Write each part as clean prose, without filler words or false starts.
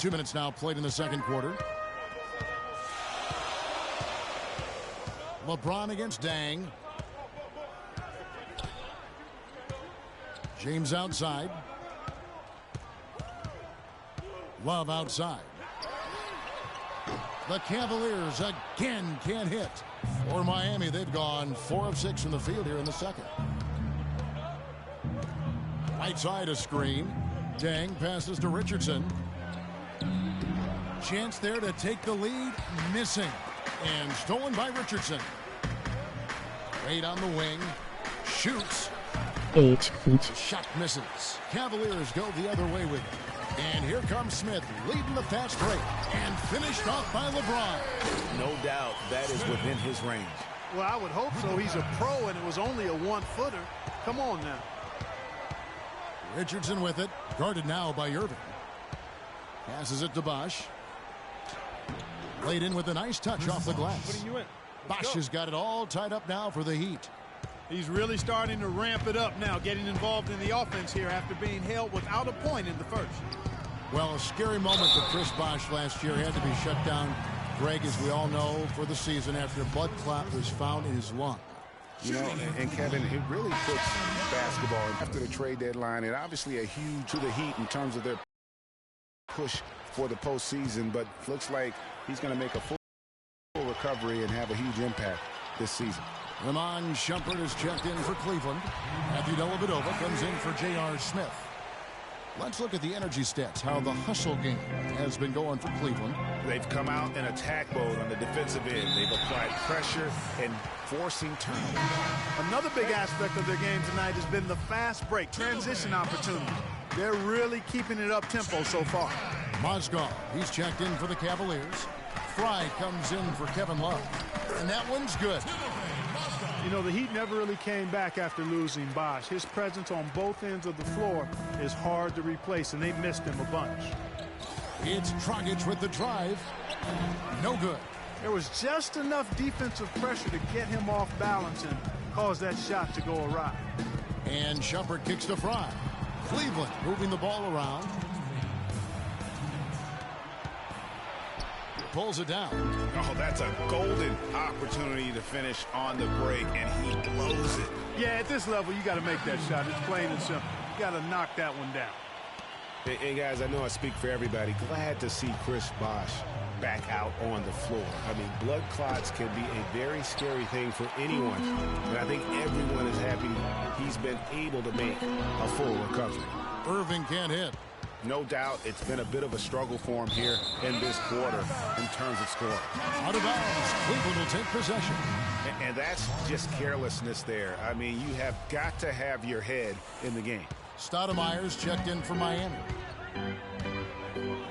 2 minutes now played in the second quarter. LeBron against Dang. James outside. Love outside. The Cavaliers again can't hit. For Miami, they've gone 4 of 6 from the field here in the second. Right side a screen. Dang passes to Richardson. Chance there to take the lead. Missing. And stolen by Richardson. Wade on the wing. Shoots. Shot misses. Cavaliers go the other way with it. And here comes Smith leading the fast break. And finished off by LeBron. No doubt that is within his range. Well, I would hope so. He's a pro, and it was only a 1-footer. Come on now. Richardson with it. Guarded now by Irving. Passes it to Bosch. Laid in with a nice touch off the glass. Bosch has got it all tied up now for the Heat. He's really starting to ramp it up now, getting involved in the offense here after being held without a point in the first. Well, a scary moment for Chris Bosch last year. He had to be shut down, Greg, as we all know, for the season after a blood clot was found in his lung. You know, and Kevin, it really puts basketball after the trade deadline, and obviously a huge to the Heat in terms of their push for the postseason, but looks like he's going to make a full recovery and have a huge impact this season. Ramon Shumpert is checked in for Cleveland. Matthew Dellavedova comes in for J.R. Smith. Let's look at the energy stats, how the hustle game has been going for Cleveland. They've come out in attack mode on the defensive end. They've applied pressure and forcing turnovers. Another big aspect of their game tonight has been the fast break, transition opportunity. They're really keeping it up tempo so far. Mozgov, he's checked in for the Cavaliers. Fry comes in for Kevin Love. And that one's good. You know, the Heat never really came back after losing Bosch. His presence on both ends of the floor is hard to replace, and they missed him a bunch. It's Dragic with the drive. No good. There was just enough defensive pressure to get him off balance and cause that shot to go awry. And Shumpert kicks to Fry. Cleveland moving the ball around. Pulls it down. Oh, that's a golden opportunity to finish on the break, and he blows it. Yeah, at this level, you got to make that shot. It's plain and simple. You got to knock that one down. Hey, guys, I know I speak for everybody. Glad to see Chris Bosch back out on the floor. I mean, blood clots can be a very scary thing for anyone, and I think everyone is happy he's been able to make a full recovery. Irving can't hit. No doubt it's been a bit of a struggle for him here in this quarter in terms of scoring. Out of bounds. Cleveland will take possession. And that's just carelessness there. I mean, you have got to have your head in the game. Stoudemire's checked in for Miami.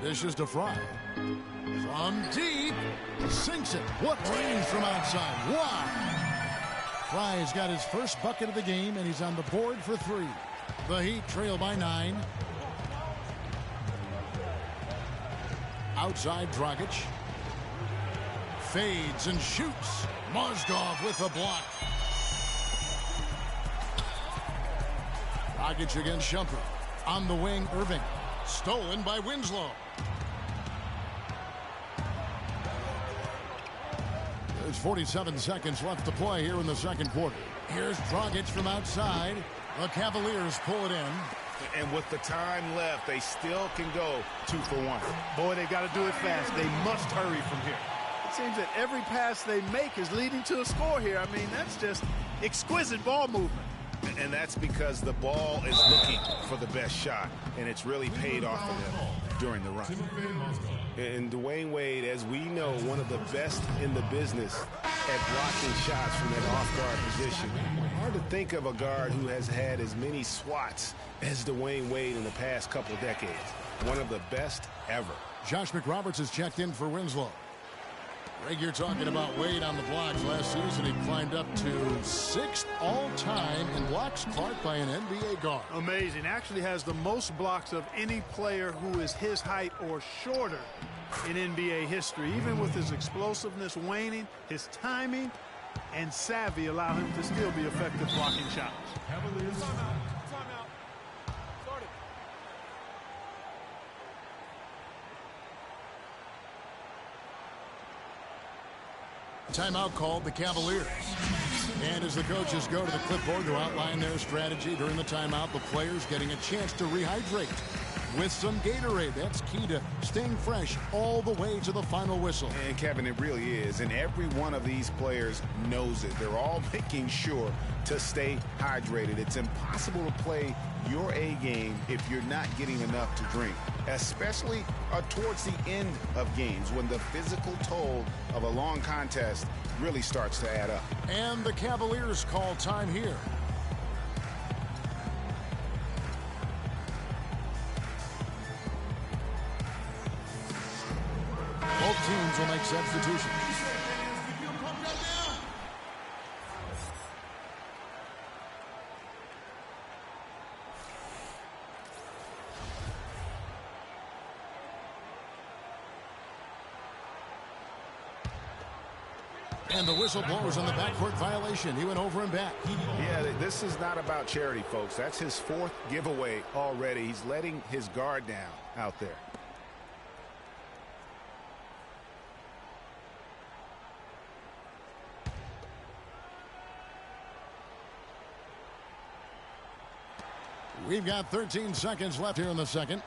Dishes to Fry. From deep. Sinks it. What range from outside. Wow. Fry's got his first bucket of the game, and he's on the board for 3. The Heat trail by 9. Outside Dragic. Fades and shoots. Mozgov with the block. Dragic against Shumpert. On the wing, Irving. Stolen by Winslow. There's 47 seconds left to play here in the second quarter. Here's Dragic from outside. The Cavaliers pull it in. And with the time left, they still can go 2 for 1. Boy, they got to do it fast. They must hurry from here. It seems that every pass they make is leading to a score here. I mean, that's just exquisite ball movement. And that's because the ball is looking for the best shot, and it's really paid off for them during the run. And Dwayne Wade, as we know, one of the best in the business at blocking shots from that off-guard position. Hard to think of a guard who has had as many swats as Dwayne Wade in the past couple decades. One of the best ever. Josh McRoberts has checked in for Winslow. Greg, you're talking about Wade on the blocks. Last season, he climbed up to 6th all-time in blocks caught by an NBA guard. Amazing. Actually has the most blocks of any player who is his height or shorter in NBA history. Even with his explosiveness waning, his timing and savvy allow him to still be effective blocking shots. Timeout called the Cavaliers. And as the coaches go to the clipboard to outline their strategy during the timeout, the players getting a chance to rehydrate with some Gatorade. That's key to staying fresh all the way to the final whistle. And Kevin, it really is. And every one of these players knows it. They're all making sure to stay hydrated. It's impossible to play your A game if you're not getting enough to drink, especially towards the end of games when the physical toll of a long contest really starts to add up. And the Cavaliers call time here. Both teams will make substitutions. And the whistle blows on the backcourt violation. He went over and back. Yeah, this is not about charity, folks. That's his fourth giveaway already. He's letting his guard down out there. We've got 13 seconds left here in the second.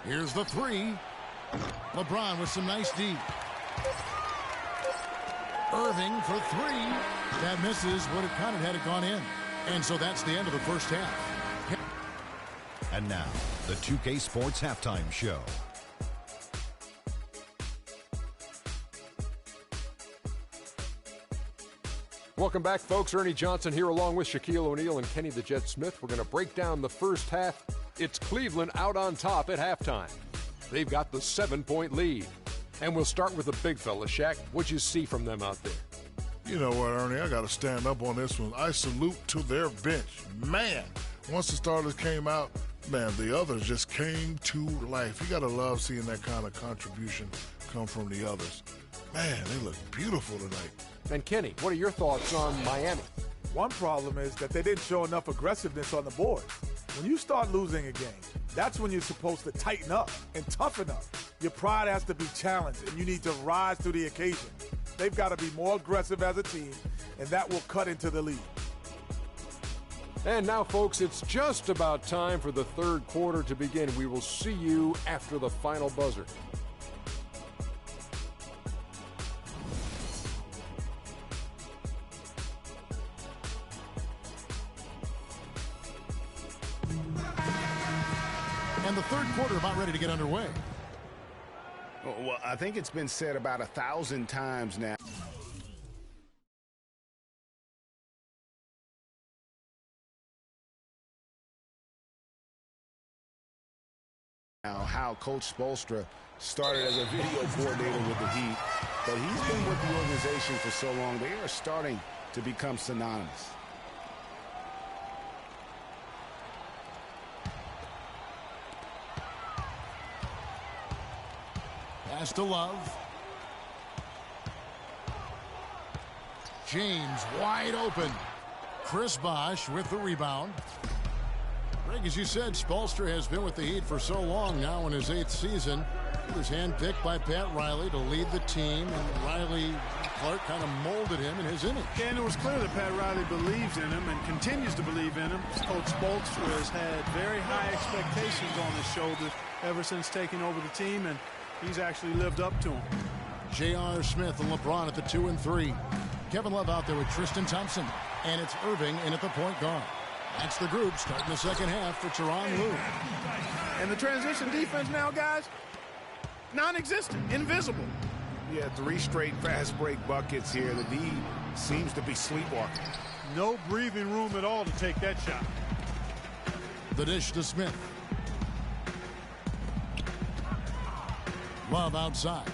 Here's the three. LeBron with some nice D. Irving for three. That misses. Would have counted had it gone in. And so that's the end of the first half. And now, the 2K Sports Halftime Show. Welcome back, folks. Ernie Johnson here along with Shaquille O'Neal and Kenny the Jet Smith. We're going to break down the first half. It's Cleveland out on top at halftime. They've got the 7-point lead. And we'll start with the big fella, Shaq. What'd you see from them out there? You know what, Ernie? I got to stand up on this one. I salute to their bench. Man, once the starters came out, man, the others just came to life. You got to love seeing that kind of contribution come from the others. Man, they look beautiful tonight. And Kenny, what are your thoughts on Miami? One problem is that they didn't show enough aggressiveness on the board. When you start losing a game, that's when you're supposed to tighten up and toughen up. Your pride has to be challenged, and you need to rise to the occasion. They've got to be more aggressive as a team, and that will cut into the lead. And now, folks, it's just about time for the third quarter to begin. We will see you after the final buzzer. And the third quarter about ready to get underway. Well, I think it's been said about 1,000 times now. How Coach Spoelstra started as a video coordinator with the Heat, but he's been with the organization for so long, they are starting to become synonymous. Pass to Love. James wide open. Chris Bosh with the rebound. Greg, as you said, Spoelstra has been with the Heat for so long now in his 8th season. He was handpicked by Pat Riley to lead the team, and Riley Clark kind of molded him in his image. And it was clear that Pat Riley believes in him and continues to believe in him. Coach Spoelstra has had very high expectations on his shoulders ever since taking over the team, and he's actually lived up to him. J.R. Smith and LeBron at the 2 and 3. Kevin Love out there with Tristan Thompson, and it's Irving in at the point guard. That's the group starting the second half for Tyronn Lue. And the transition defense now, guys, non-existent, invisible. Yeah, 3 straight fast break buckets here. The D seems to be sleepwalking. No breathing room at all to take that shot. The dish to Smith. Love outside.